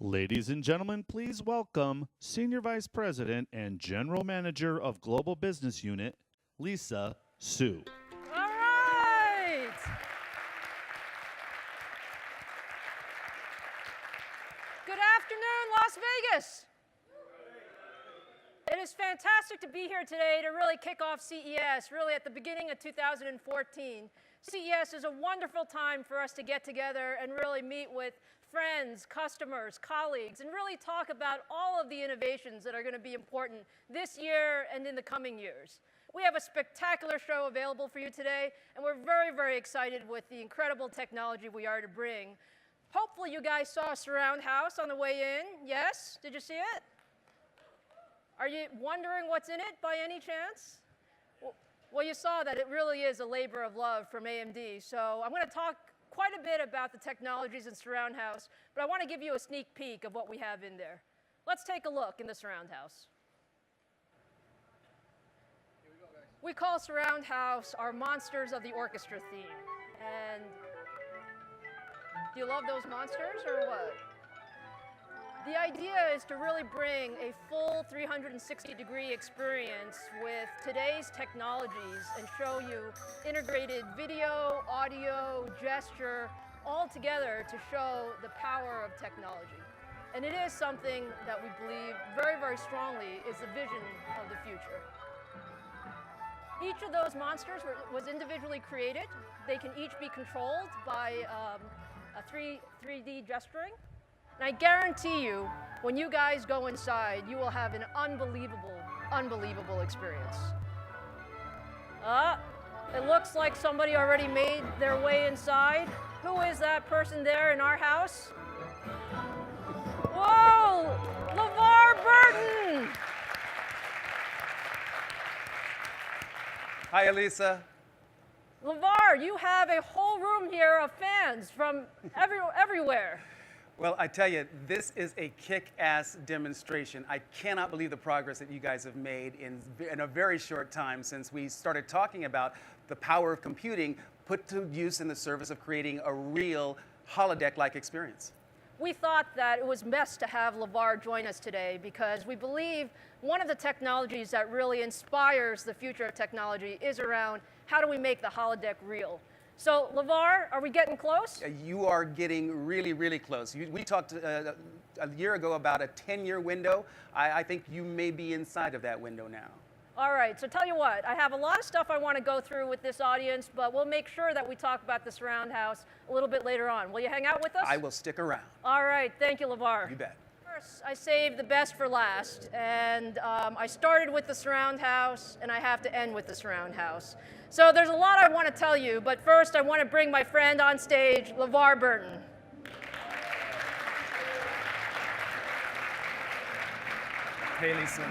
Ladies and gentlemen, please welcome Senior Vice President and General Manager of Global Business Unit, Lisa Su. All right. Good afternoon, Las Vegas. It is fantastic to be here today to really kick off CES, really at the beginning of 2014. CES is a wonderful time for us to get together and really meet with friends, customers, colleagues, and really talk about all of the innovations that are going to be important this year and in the coming years. We have a spectacular show available for you today, and we're very, very excited with the incredible technology we are to bring. Hopefully you guys saw Surround House on the way in. Yes? Did you see it? Are you wondering what's in it by any chance? Well, you saw that it really is a labor of love from AMD. So I'm going to talk quite a bit about the technologies in Surround House, but I want to give you a sneak peek of what we have in there. Let's take a look in the Surround House. Here we go, guys. We call Surround House our Monsters of the Orchestra theme. And do you love those monsters or what? The idea is to really bring a full 360-degree experience with today's technologies and show you integrated video, audio, gesture, all together to show the power of technology. And it is something that we believe very, very strongly is the vision of the future. Each of those monsters was individually created. They can each be controlled by a 3D gesturing. And I guarantee you, when you guys go inside, you will have an unbelievable, unbelievable experience. It looks like somebody already made their way inside. Who is that person there in our house? Whoa! LeVar Burton! Hi, Elisa. LeVar, you have a whole room here of fans from everywhere. Well, I tell you, this is a kick-ass demonstration. I cannot believe the progress that you guys have made in a very short time since we started talking about the power of computing put to use in the service of creating a real holodeck-like experience. We thought that it was best to have LeVar join us today because we believe one of the technologies that really inspires the future of technology is around how do we make the holodeck real. So, LeVar, are we getting close? You are getting really, really close. We talked a year ago about a 10-year window. I think you may be inside of that window now. All right, so tell you what, I have a lot of stuff I want to go through with this audience, but we'll make sure that we talk about the Surround House a little bit later on. Will you hang out with us? I will stick around. All right, thank you, LeVar. You bet. First, I saved the best for last, and I started with the Surround House, and I have to end with the Surround House. So there's a lot I want to tell you, but first I want to bring my friend on stage, LeVar Burton. Hey, Lisa.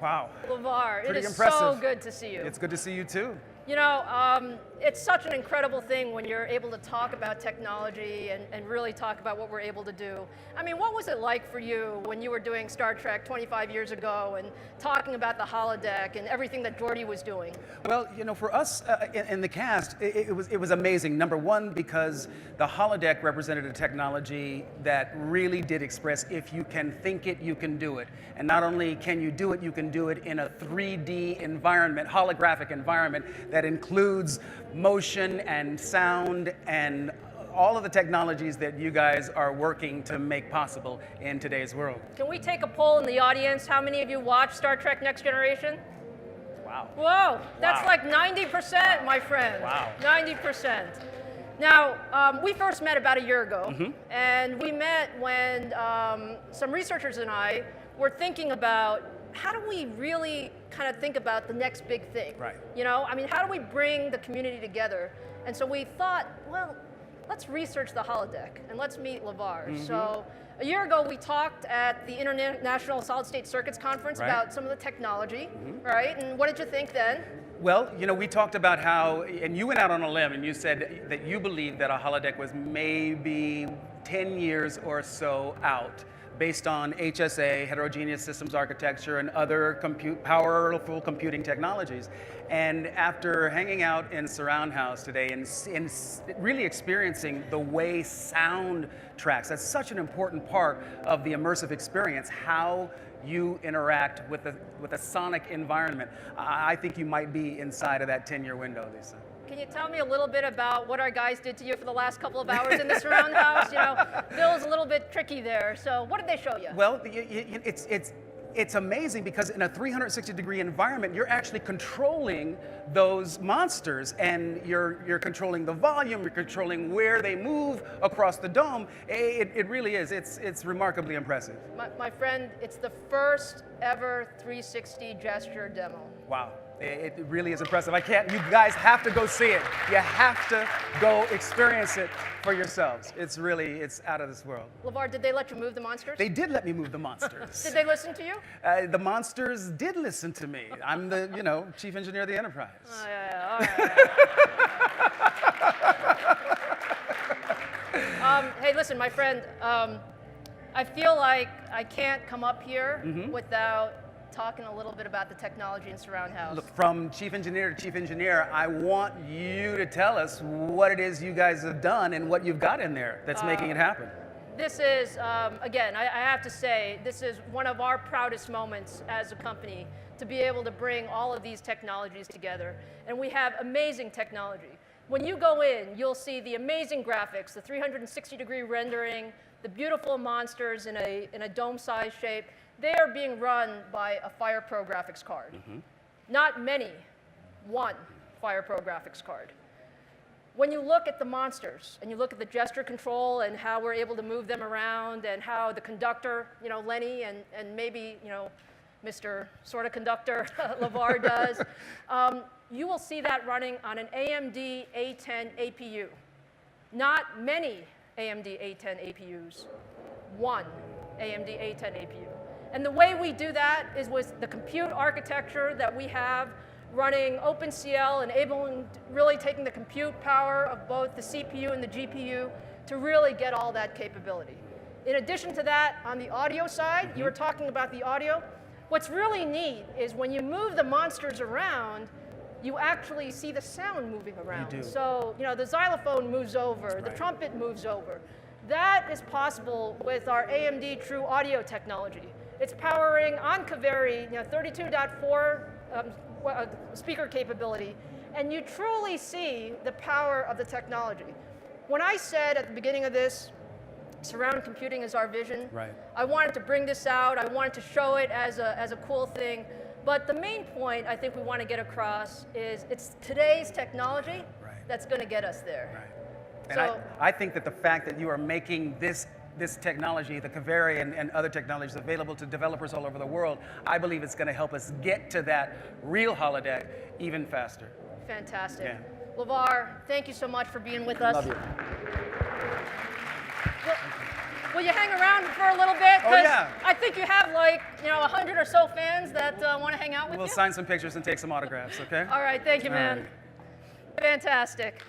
Wow. LeVar, it is impressive. so good to see you. It's good to see you, too. You know, it's such an incredible thing when you're able to talk about technology and really talk about what we're able to do. I mean, what was it like for you when you were doing Star Trek 25 years ago and talking about the holodeck and everything that Geordi was doing? Well, you know, for us in the cast, it was amazing. Number one, because the holodeck represented a technology that really did express if you can think it, you can do it. And not only can you do it in a 3D environment, holographic environment that includes motion and sound and all of the technologies that you guys are working to make possible in today's world. Can we take a poll in the audience? How many of you watch Star Trek Next Generation? Wow. Whoa, that's Wow. like 90%, my friend. Wow. 90%. Now, we first met about a year ago, and we met when some researchers and I were thinking about how do we really kind of think about the next big thing? Right. You know, I mean, how do we bring the community together? And so we thought, well, let's research the holodeck and let's meet LeVar. So a year ago, we talked at the International Solid State Circuits Conference Right. about some of the technology, right? And what did you think then? Well, you know, we talked about how, and you went out on a limb and you said that you believed that a holodeck was maybe 10 years or so out, based on HSA, heterogeneous systems architecture, and other powerful computing technologies. And after hanging out in Surround House today and really experiencing the way sound tracks, that's such an important part of the immersive experience, how you interact with a sonic environment. I think you might be inside of that 10-year window, Lisa. Can you tell me a little bit about what our guys did to you for the last couple of hours in the Surround House? You know, Bill's a little bit tricky there. So what did they show you? Well, it's amazing because in a 360-degree environment, you're actually controlling those monsters, and you're controlling the volume, you're controlling where they move across the dome. It really is. It's remarkably impressive. My friend, it's the first ever 360 gesture demo. Wow. It really is impressive. You guys have to go see it. You have to go experience it for yourselves. It's out of this world. LeVar, did they let you move the monsters? They did let me move the monsters. Did they listen to you? The monsters did listen to me. I'm the, chief engineer of the enterprise. Oh, yeah, all right. Hey, listen, my friend, I feel like I can't come up here without talking a little bit about the technology in Surround House. Look, from chief engineer to chief engineer, I want you to tell us what it is you guys have done and what you've got in there that's making it happen. This is, again, I have to say, this is one of our proudest moments as a company to be able to bring all of these technologies together. And we have amazing technology. When you go in, you'll see the amazing graphics, the 360-degree rendering, the beautiful monsters in a dome-sized shape. They are being run by a FirePro graphics card. Not many, one FirePro graphics card. When you look at the monsters and you look at the gesture control and how we're able to move them around and how the conductor, Lenny and maybe, Mr. Sort of Conductor LeVar does, you will see that running on an AMD A10 APU. Not many AMD A10 APUs, one AMD A10 APU. And the way we do that is with the compute architecture that we have running OpenCL, enabling, really taking the compute power of both the CPU and the GPU to really get all that capability. In addition to that, on the audio side, you were talking about the audio. What's really neat is when you move the monsters around, you actually see the sound moving around. You do. So, the xylophone moves over, the trumpet moves over. That is possible with our AMD TrueAudio Technology. It's powering on Kaveri 32.4 speaker capability, and you truly see the power of the technology. When I said at the beginning of this, surround computing is our vision, Right. I wanted to bring this out, I wanted to show it as a cool thing, but the main point I think we want to get across is it's today's technology that's going to get us there. Right. And I think that the fact that you are making this technology, the Kaveri and other technologies available to developers all over the world, I believe it's going to help us get to that real holodeck even faster. Fantastic. Yeah. LeVar, thank you so much for being with us. Love you. Will you hang around for a little bit? Oh, yeah. I think you have 100 or so fans that want to hang out with We'll you. sign some pictures and take some autographs, okay? All right, thank you, All man. right. Fantastic.